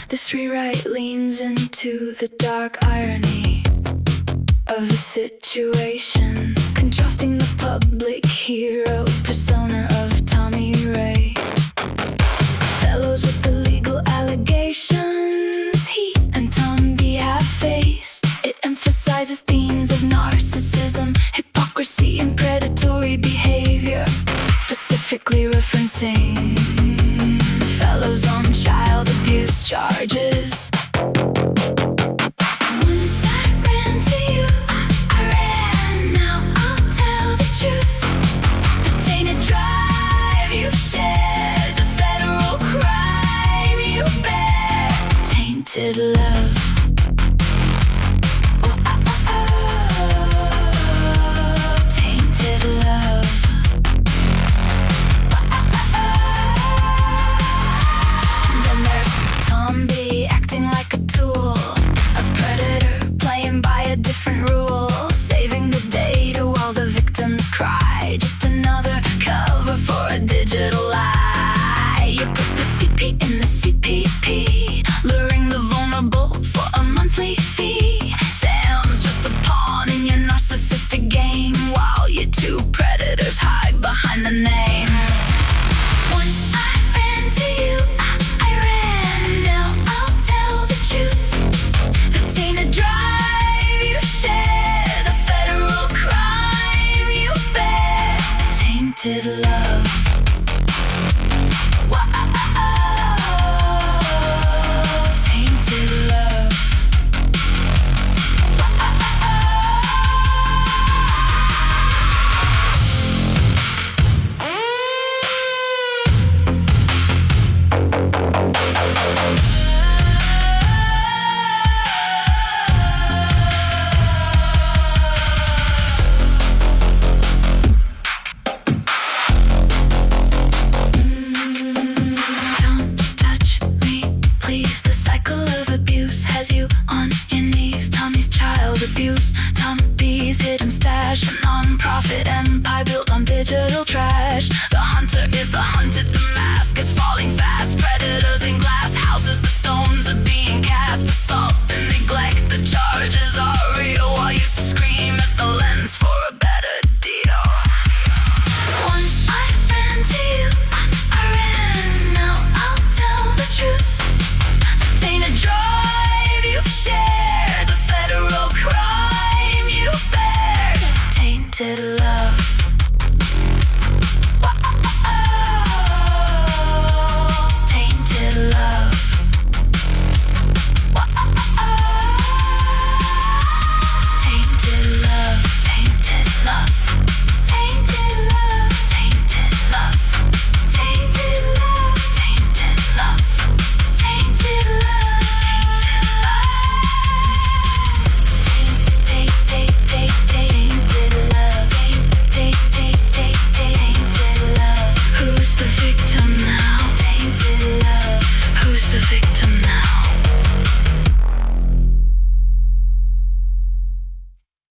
This rewrite leans into the dark irony of the situation, contrasting the public hero persona of Tommy Ray. Fellows with the legal allegations he and Tom B have faced. It emphasizes themes of narcissism, hypocrisy, and predatory behavior, specifically referencing fellows on child abuse charges.